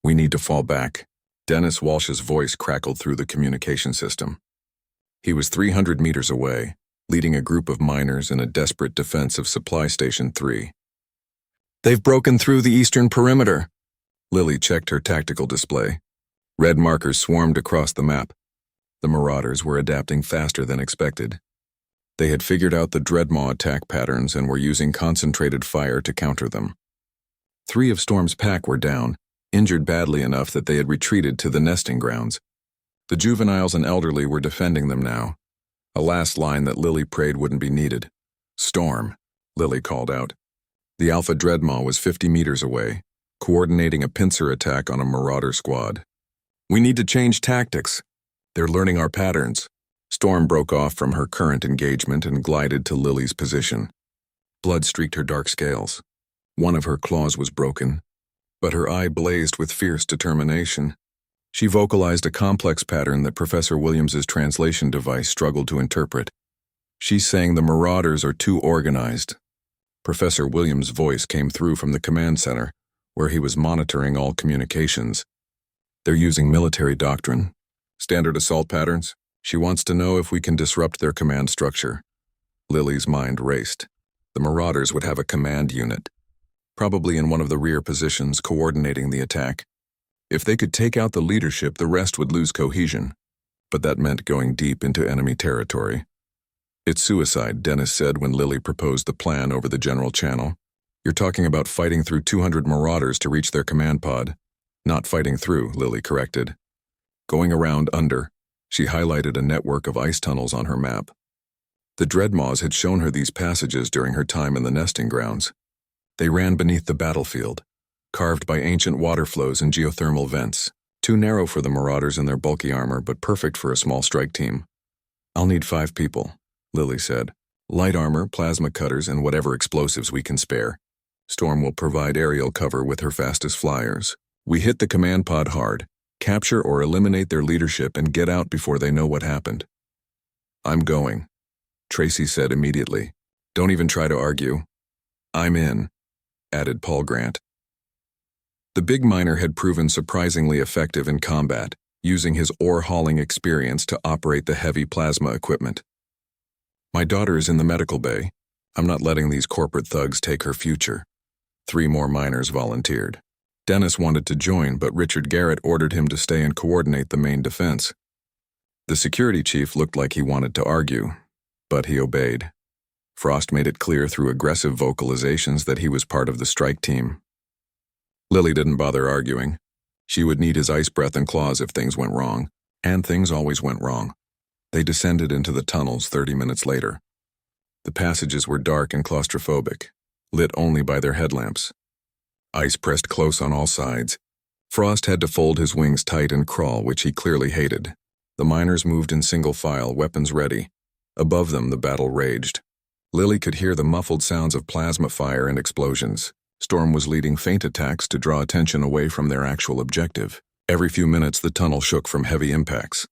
"We need to fall back." Dennis Walsh's voice crackled through the communication system. He was 300 meters away, leading a group of miners in a desperate defense of Supply Station 3. "They've broken through the eastern perimeter." Lily checked her tactical display. Red markers swarmed across the map. The Marauders were adapting faster than expected. They had figured out the Dreadmaw attack patterns and were using concentrated fire to counter them. 3 of Storm's pack were down, injured badly enough that they had retreated to the nesting grounds. The juveniles and elderly were defending them now. A last line that Lily prayed wouldn't be needed. "Storm," Lily called out. The Alpha Dreadmaw was 50 meters away, coordinating a pincer attack on a Marauder squad. "We need to change tactics. They're learning our patterns." Storm broke off from her current engagement and glided to Lily's position. Blood streaked her dark scales. One of her claws was broken, but her eye blazed with fierce determination. She vocalized a complex pattern that Professor Williams's translation device struggled to interpret. She's saying the Marauders are too organized. Professor Williams' voice came through from the command center, where he was monitoring all communications. "They're using military doctrine. Standard assault patterns. She wants to know if we can disrupt their command structure." Lily's mind raced. The Marauders would have a command unit, probably in one of the rear positions coordinating the attack. If they could take out the leadership, the rest would lose cohesion. But that meant going deep into enemy territory. "It's suicide," Dennis said when Lily proposed the plan over the general channel. "You're talking about fighting through 200 Marauders to reach their command pod." "Not fighting through," Lily corrected. "Going around under." She highlighted a network of ice tunnels on her map. The Dreadmaws had shown her these passages during her time in the nesting grounds. They ran beneath the battlefield, carved by ancient water flows and geothermal vents, too narrow for the Marauders in their bulky armor, but perfect for a small strike team. "I'll need 5 people," Lily said. "Light armor, plasma cutters, and whatever explosives we can spare. Storm will provide aerial cover with her fastest flyers. We hit the command pod hard, capture or eliminate their leadership, and get out before they know what happened." "I'm going," Tracy said immediately. "Don't even try to argue." "I'm in," added Paul Grant. The big miner had proven surprisingly effective in combat, using his ore-hauling experience to operate the heavy plasma equipment. "My daughter is in the medical bay. I'm not letting these corporate thugs take her future." 3 more miners volunteered. Dennis wanted to join, but Richard Garrett ordered him to stay and coordinate the main defense. The security chief looked like he wanted to argue, but he obeyed. Frost made it clear through aggressive vocalizations that he was part of the strike team. Lily didn't bother arguing. She would need his ice breath and claws if things went wrong, and things always went wrong. They descended into the tunnels 30 minutes later. The passages were dark and claustrophobic, lit only by their headlamps. Ice pressed close on all sides. Frost had to fold his wings tight and crawl, which he clearly hated. The miners moved in single file, weapons ready. Above them, the battle raged. Lily could hear the muffled sounds of plasma fire and explosions. Storm was leading feint attacks to draw attention away from their actual objective. Every few minutes, the tunnel shook from heavy impacts.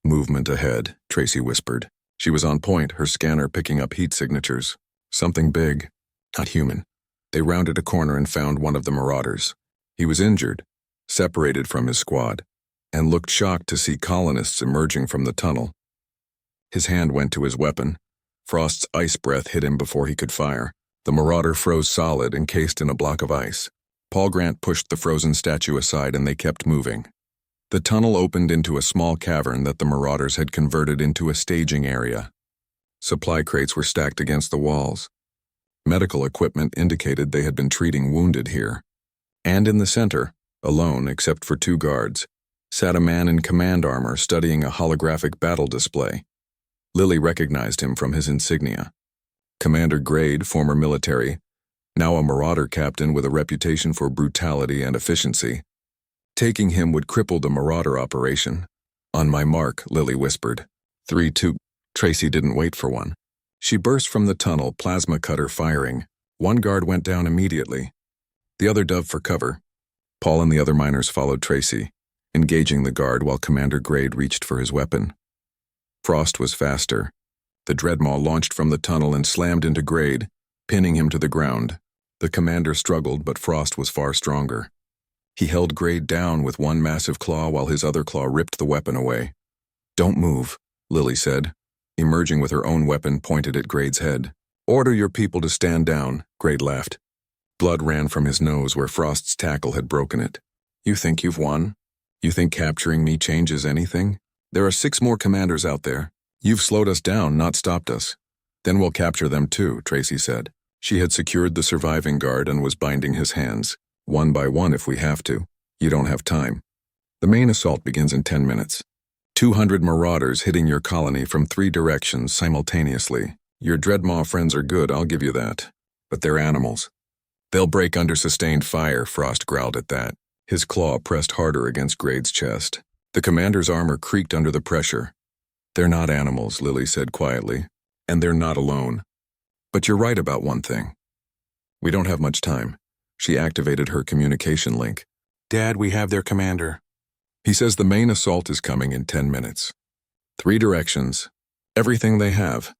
"Movement ahead," Tracy whispered. She was on point, her scanner picking up heat signatures. Something big, not human. They rounded a corner and found one of the marauders. He was injured, separated from his squad, and looked shocked to see colonists emerging from the tunnel. His hand went to his weapon. Frost's ice breath hit him before he could fire. The marauder froze solid, encased in a block of ice. Paul Grant pushed the frozen statue aside and they kept moving. The tunnel opened into a small cavern that the marauders had converted into a staging area. Supply crates were stacked against the walls. Medical equipment indicated they had been treating wounded here. And in the center, alone except for 2 guards, sat a man in command armor studying a holographic battle display. Lily recognized him from his insignia. Commander Grade, former military, now a marauder captain with a reputation for brutality and efficiency. Taking him would cripple the marauder operation. "On my mark," Lily whispered. 3, 2. Tracy didn't wait for one. She burst from the tunnel, plasma cutter firing. One guard went down immediately. The other dove for cover. Paul and the other miners followed Tracy, engaging the guard while Commander Grade reached for his weapon. Frost was faster. The Dreadmaw launched from the tunnel and slammed into Grade, pinning him to the ground. The commander struggled, but Frost was far stronger. He held Grade down with one massive claw while his other claw ripped the weapon away. "Don't move," Lily said, emerging with her own weapon pointed at Grade's head. "Order your people to stand down," Grade laughed. Blood ran from his nose where Frost's tackle had broken it. "You think you've won? You think capturing me changes anything? There are 6 more commanders out there. You've slowed us down, not stopped us. Then we'll capture them too," Tracy said. She had secured the surviving guard and was binding his hands. "One by one if we have to. You don't have time. The main assault begins in 10 minutes. 200 marauders hitting your colony from 3 directions simultaneously. Your Dreadmaw friends are good, I'll give you that. But they're animals. They'll break under sustained fire," Frost growled at that. His claw pressed harder against Grade's chest. The commander's armor creaked under the pressure. "They're not animals," Lily said quietly. "And they're not alone. But you're right about one thing. We don't have much time." She activated her communication link. "Dad, we have their commander. He says the main assault is coming in 10 minutes. 3 directions. Everything they have."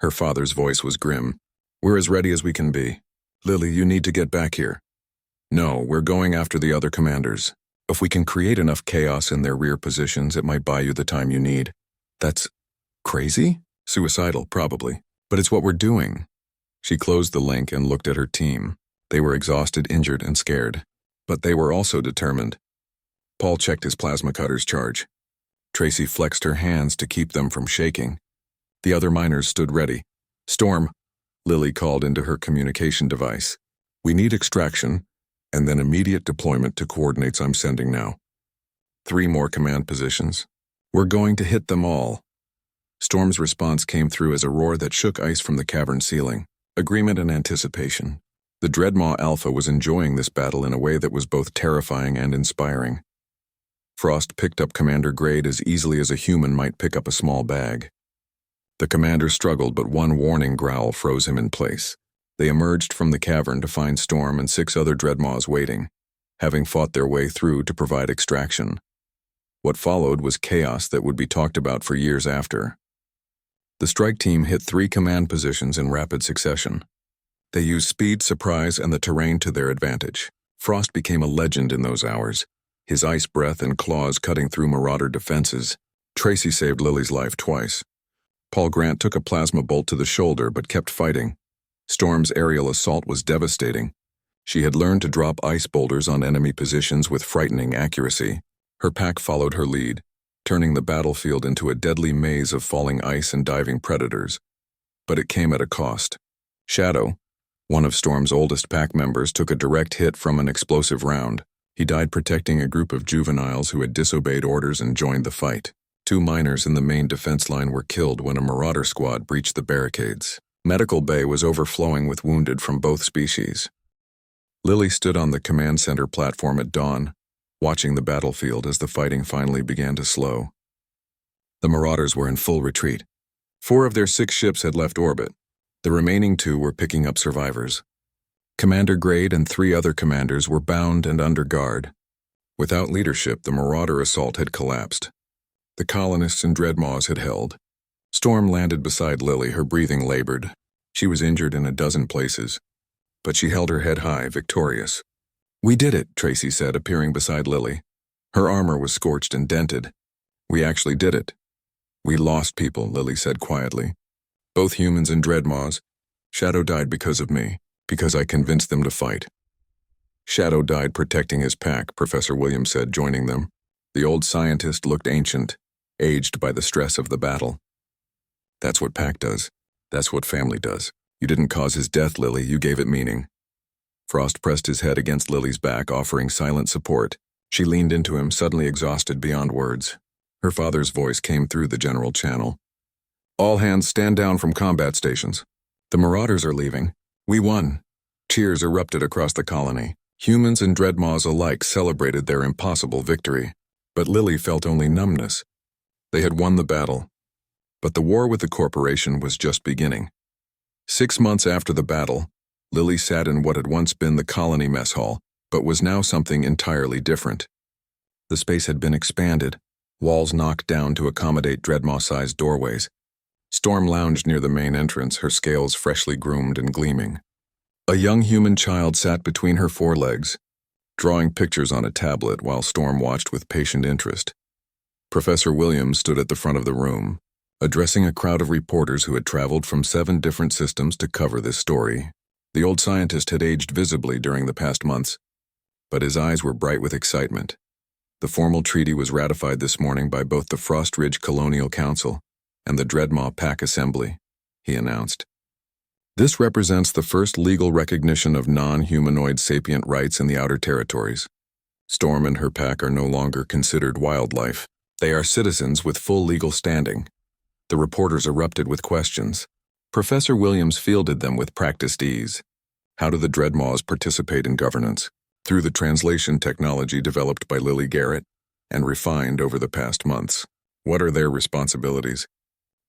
Her father's voice was grim. "We're as ready as we can be. Lily, you need to get back here." "No, we're going after the other commanders. If we can create enough chaos in their rear positions, it might buy you the time you need." "That's crazy? Suicidal, probably. But it's what we're doing." She closed the link and looked at her team. They were exhausted, injured, and scared. But they were also determined. Paul checked his plasma cutter's charge. Tracy flexed her hands to keep them from shaking. The other miners stood ready. "Storm," Lily called into her communication device. "We need extraction, and then immediate deployment to coordinates I'm sending now. 3 more command positions. We're going to hit them all." Storm's response came through as a roar that shook ice from the cavern ceiling. Agreement and anticipation. The Dreadmaw Alpha was enjoying this battle in a way that was both terrifying and inspiring. Frost picked up Commander Grade as easily as a human might pick up a small bag. The commander struggled, but one warning growl froze him in place. They emerged from the cavern to find Storm and 6 other Dreadmaws waiting, having fought their way through to provide extraction. What followed was chaos that would be talked about for years after. The strike team hit 3 command positions in rapid succession. They used speed, surprise, and the terrain to their advantage. Frost became a legend in those hours, his ice breath and claws cutting through marauder defenses. Tracy saved Lily's life twice. Paul Grant took a plasma bolt to the shoulder but kept fighting. Storm's aerial assault was devastating. She had learned to drop ice boulders on enemy positions with frightening accuracy. Her pack followed her lead, turning the battlefield into a deadly maze of falling ice and diving predators. But it came at a cost. Shadow, one of Storm's oldest pack members, took a direct hit from an explosive round. He died protecting a group of juveniles who had disobeyed orders and joined the fight. 2 miners in the main defense line were killed when a marauder squad breached the barricades. Medical bay was overflowing with wounded from both species. Lily stood on the command center platform at dawn, watching the battlefield as the fighting finally began to slow. The marauders were in full retreat. 4 of their 6 ships had left orbit. The remaining 2 were picking up survivors. Commander Grade and 3 other commanders were bound and under guard. Without leadership, the marauder assault had collapsed. The colonists and dreadmaws had held. Storm landed beside Lily, her breathing labored. She was injured in a dozen places, but she held her head high, victorious. "We did it," Tracy said, appearing beside Lily. Her armor was scorched and dented. "We actually did it." "We lost people," Lily said quietly. "Both humans and dreadmaws. Shadow died because of me, because I convinced them to fight." "Shadow died protecting his pack," Professor Williams said, joining them. The old scientist looked ancient, aged by the stress of the battle. "That's what pack does. That's what family does. You didn't cause his death, Lily, you gave it meaning." Frost pressed his head against Lily's back, offering silent support. She leaned into him, suddenly exhausted beyond words. Her father's voice came through the general channel. "All hands stand down from combat stations. The marauders are leaving. We won." Cheers erupted across the colony. Humans and dreadmaws alike celebrated their impossible victory. But Lily felt only numbness. They had won the battle. But the war with the corporation was just beginning. 6 months after the battle, Lily sat in what had once been the colony mess hall, but was now something entirely different. The space had been expanded, walls knocked down to accommodate dreadmaw-sized doorways. Storm lounged near the main entrance, her scales freshly groomed and gleaming. A young human child sat between her forelegs, drawing pictures on a tablet while Storm watched with patient interest. Professor Williams stood at the front of the room, addressing a crowd of reporters who had traveled from 7 different systems to cover this story. The old scientist had aged visibly during the past months, but his eyes were bright with excitement. The formal treaty was ratified this morning by both the Frost Ridge Colonial Council and the Dreadmaw Pack Assembly, he announced. This represents the first legal recognition of non-humanoid sapient rights in the Outer Territories. Storm and her pack are no longer considered wildlife. They are citizens with full legal standing. The reporters erupted with questions. Professor Williams fielded them with practiced ease. How do the Dreadmaws participate in governance? Through the translation technology developed by Lily Garrett and refined over the past months. What are their responsibilities?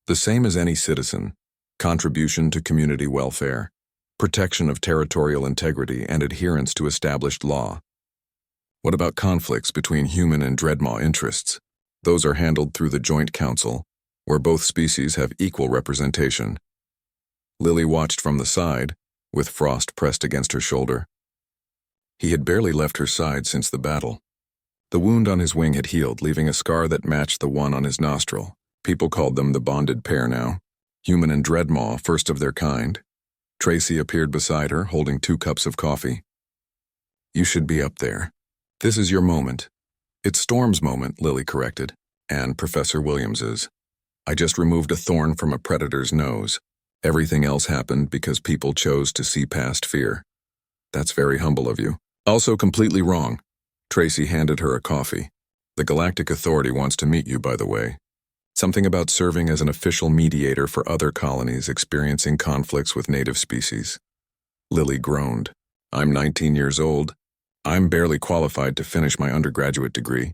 The same as any citizen: contribution to community welfare, protection of territorial integrity, and adherence to established law. What about conflicts between human and Dreadmaw interests? Those are handled through the Joint Council, where both species have equal representation. Lily watched from the side, with Frost pressed against her shoulder. He had barely left her side since the battle. The wound on his wing had healed, leaving a scar that matched the one on his nostril. People called them the bonded pair now. Human and Dreadmaw, first of their kind. Tracy appeared beside her, holding 2 cups of coffee. "You should be up there. This is your moment." "It's Storm's moment," Lily corrected, "and Professor Williams's. I just removed a thorn from a predator's nose. Everything else happened because people chose to see past fear." "That's very humble of you." "Also completely wrong." Tracy handed her a coffee. "The Galactic Authority wants to meet you, by the way. Something about serving as an official mediator for other colonies experiencing conflicts with native species." Lily groaned. "I'm 19 years old. I'm barely qualified to finish my undergraduate degree.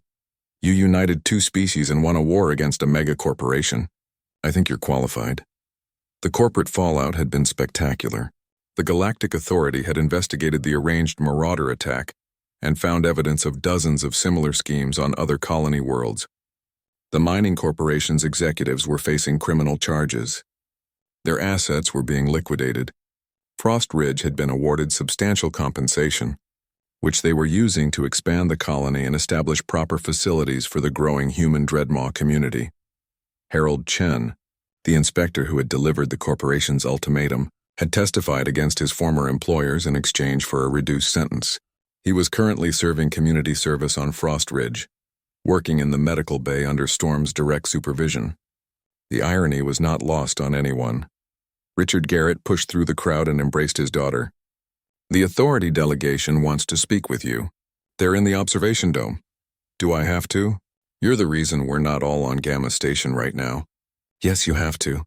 You united 2 species and won a war against a mega corporation. I think you're qualified." The corporate fallout had been spectacular. The Galactic Authority had investigated the arranged Marauder attack and found evidence of dozens of similar schemes on other colony worlds. The mining corporation's executives were facing criminal charges. Their assets were being liquidated. Frost Ridge had been awarded substantial compensation, which they were using to expand the colony and establish proper facilities for the growing human Dreadmaw community. Harold Chen, the inspector who had delivered the corporation's ultimatum, had testified against his former employers in exchange for a reduced sentence. He was currently serving community service on Frost Ridge, working in the medical bay under Storm's direct supervision. The irony was not lost on anyone. Richard Garrett pushed through the crowd and embraced his daughter. "The Authority delegation wants to speak with you." They're in the observation dome. Do I have to? You're the reason we're not all on Gamma Station right now. Yes, you have to.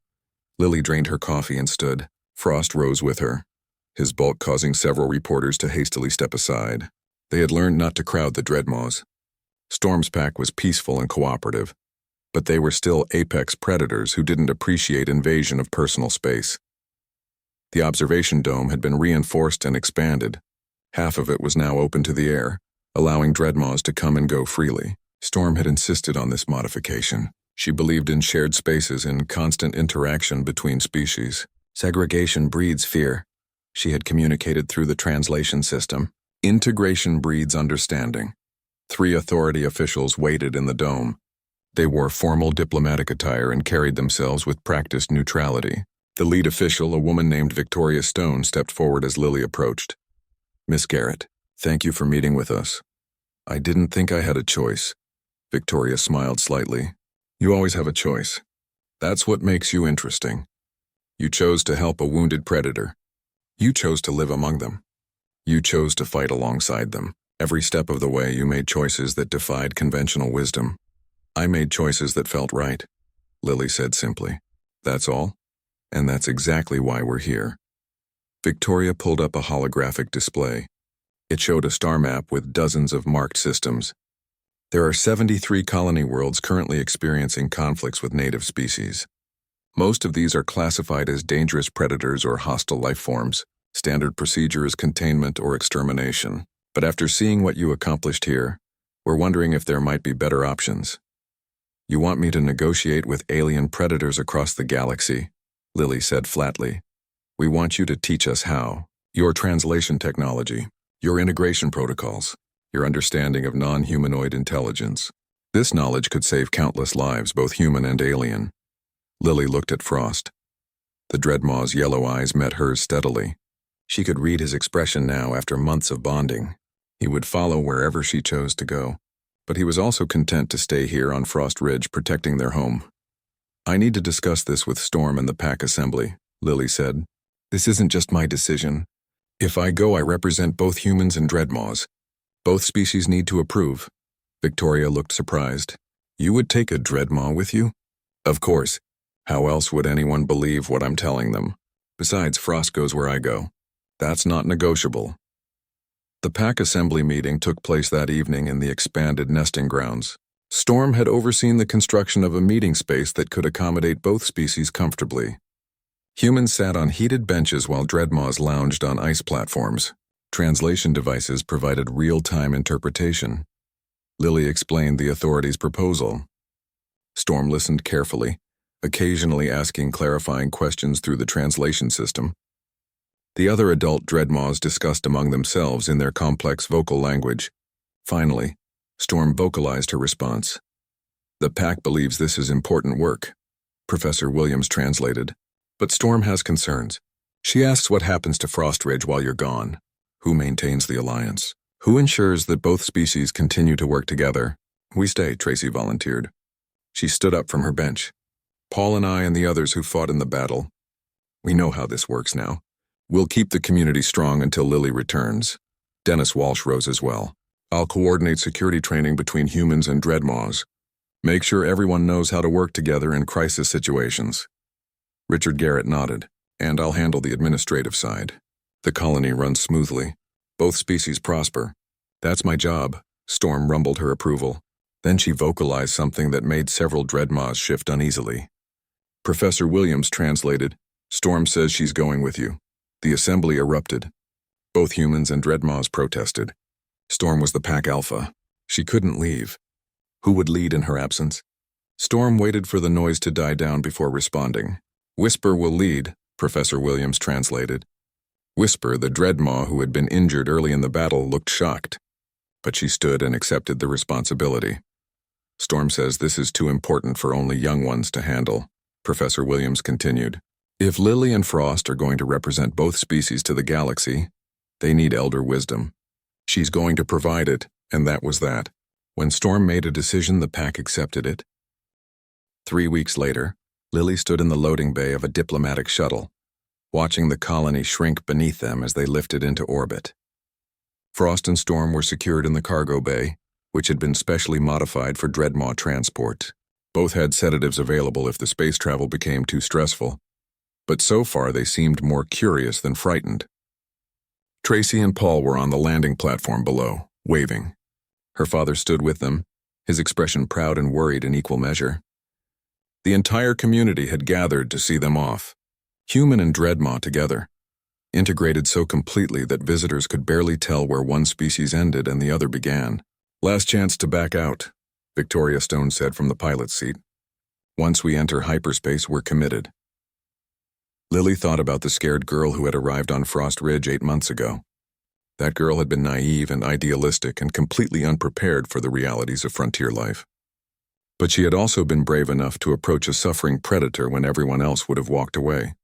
Lily drained her coffee and stood. Frost rose with her, his bulk causing several reporters to hastily step aside. They had learned not to crowd the Dreadmaws. Storm's pack was peaceful and cooperative, but they were still apex predators who didn't appreciate invasion of personal space. The observation dome had been reinforced and expanded. Half of it was now open to the air, allowing Dreadmaws to come and go freely. Storm had insisted on this modification. She believed in shared spaces and constant interaction between species. Segregation breeds fear, she had communicated through the translation system. Integration breeds understanding. 3 authority officials waited in the dome. They wore formal diplomatic attire and carried themselves with practiced neutrality. The lead official, a woman named Victoria Stone, stepped forward as Lily approached. Miss Garrett, thank you for meeting with us. I didn't think I had a choice. Victoria smiled slightly. You always have a choice. That's what makes you interesting. You chose to help a wounded predator. You chose to live among them. You chose to fight alongside them. Every step of the way you made choices that defied conventional wisdom. I made choices that felt right, Lily said simply. That's all? And that's exactly why we're here. Victoria pulled up a holographic display. It showed a star map with dozens of marked systems. There are 73 colony worlds currently experiencing conflicts with native species. Most of these are classified as dangerous predators or hostile life forms. Standard procedure is containment or extermination. But after seeing what you accomplished here, we're wondering if there might be better options. You want me to negotiate with alien predators across the galaxy, Lily said flatly. We want you to teach us how. Your translation technology, your integration protocols, your understanding of non-humanoid intelligence. This knowledge could save countless lives, both human and alien. Lily looked at Frost. The Dreadmaw's yellow eyes met hers steadily. She could read his expression now after months of bonding. He would follow wherever she chose to go, but he was also content to stay here on Frost Ridge protecting their home. I need to discuss this with Storm and the pack assembly, Lily said. This isn't just my decision. If I go, I represent both humans and Dreadmaws. Both species need to approve. Victoria looked surprised. You would take a Dreadmaw with you? Of course. How else would anyone believe what I'm telling them? Besides, Frost goes where I go. That's not negotiable. The pack assembly meeting took place that evening in the expanded nesting grounds. Storm had overseen the construction of a meeting space that could accommodate both species comfortably. Humans sat on heated benches while Dreadmaws lounged on ice platforms. Translation devices provided real-time interpretation. Lily explained the authorities' proposal. Storm listened carefully, occasionally asking clarifying questions through the translation system. The other adult Dreadmaws discussed among themselves in their complex vocal language. Finally, Storm vocalized her response. The pack believes this is important work, Professor Williams translated. But Storm has concerns. She asks what happens to Frost Ridge while you're gone. Who maintains the alliance? Who ensures that both species continue to work together? We stay, Tracy volunteered. She stood up from her bench. Paul and I and the others who fought in the battle. We know how this works now. We'll keep the community strong until Lily returns. Dennis Walsh rose as well. I'll coordinate security training between humans and Dreadmaws. Make sure everyone knows how to work together in crisis situations. Richard Garrett nodded, and I'll handle the administrative side. The colony runs smoothly. Both species prosper. That's my job, Storm rumbled her approval. Then she vocalized something that made several Dreadmaws shift uneasily. Professor Williams translated, Storm says she's going with you. The assembly erupted. Both humans and Dreadmaws protested. Storm was the pack alpha. She couldn't leave. Who would lead in her absence? Storm waited for the noise to die down before responding. Whisper will lead, Professor Williams translated. Whisper, the Dreadmaw who had been injured early in the battle, looked shocked. But she stood and accepted the responsibility. Storm says this is too important for only young ones to handle, Professor Williams continued. If Lily and Frost are going to represent both species to the galaxy, they need elder wisdom. She's going to provide it, and that was that. When Storm made a decision, the pack accepted it. 3 weeks later, Lily stood in the loading bay of a diplomatic shuttle, watching the colony shrink beneath them as they lifted into orbit. Frost and Storm were secured in the cargo bay, which had been specially modified for Dreadmaw transport. Both had sedatives available if the space travel became too stressful, but so far they seemed more curious than frightened. Tracy and Paul were on the landing platform below, waving. Her father stood with them, his expression proud and worried in equal measure. The entire community had gathered to see them off, human and Dreadmaw together, integrated so completely that visitors could barely tell where one species ended and the other began. "Last chance to back out," Victoria Stone said from the pilot's seat. "Once we enter hyperspace, we're committed." Lily thought about the scared girl who had arrived on Frost Ridge 8 months ago. That girl had been naive and idealistic and completely unprepared for the realities of frontier life. But she had also been brave enough to approach a suffering predator when everyone else would have walked away.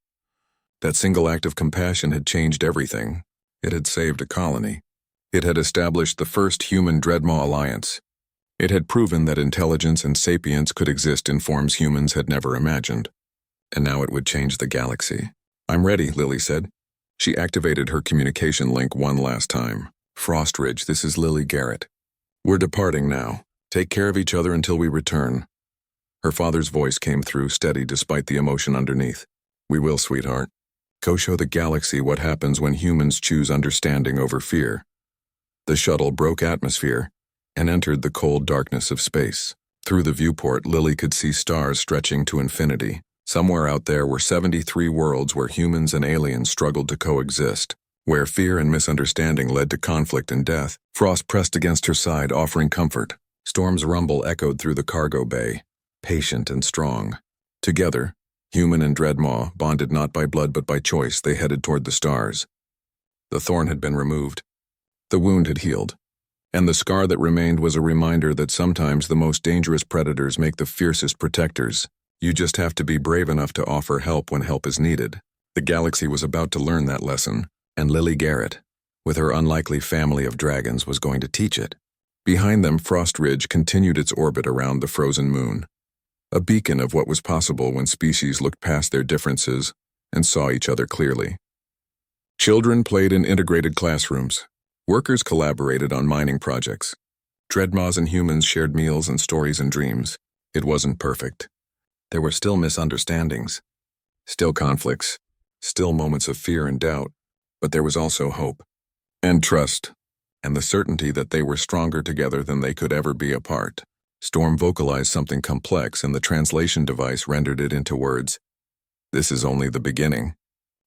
That single act of compassion had changed everything. It had saved a colony. It had established the first human Dreadmaw alliance. It had proven that intelligence and sapience could exist in forms humans had never imagined. And now it would change the galaxy. "I'm ready," Lily said. She activated her communication link one last time. "Frost Ridge, this is Lily Garrett. We're departing now. Take care of each other until we return." Her father's voice came through, steady despite the emotion underneath. "We will, sweetheart. Go show the galaxy what happens when humans choose understanding over fear." The shuttle broke atmosphere and entered the cold darkness of space. Through the viewport, Lily could see stars stretching to infinity. Somewhere out there were 73 worlds where humans and aliens struggled to coexist, where fear and misunderstanding led to conflict and death. Frost pressed against her side, offering comfort. Storm's rumble echoed through the cargo bay, patient and strong. Together, human and Dreadmaw, bonded not by blood but by choice, they headed toward the stars. The thorn had been removed. The wound had healed. And the scar that remained was a reminder that sometimes the most dangerous predators make the fiercest protectors. You just have to be brave enough to offer help when help is needed. The galaxy was about to learn that lesson, and Lily Garrett, with her unlikely family of dragons, was going to teach it. Behind them, Frost Ridge continued its orbit around the frozen moon, a beacon of what was possible when species looked past their differences and saw each other clearly. Children played in integrated classrooms. Workers collaborated on mining projects. Dreadmaws and humans shared meals and stories and dreams. It wasn't perfect. There were still misunderstandings, still conflicts, still moments of fear and doubt, but there was also hope and trust, and the certainty that they were stronger together than they could ever be apart. Storm vocalized something complex, and the translation device rendered it into words. "This is only the beginning.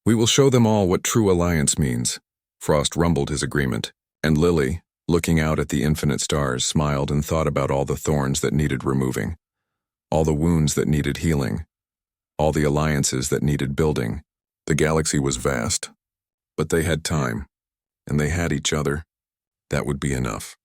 We will show them all what true alliance means." Frost rumbled his agreement, and Lily, looking out at the infinite stars, smiled and thought about all the thorns that needed removing, all the wounds that needed healing, all the alliances that needed building. The galaxy was vast, but they had time, and they had each other. That would be enough.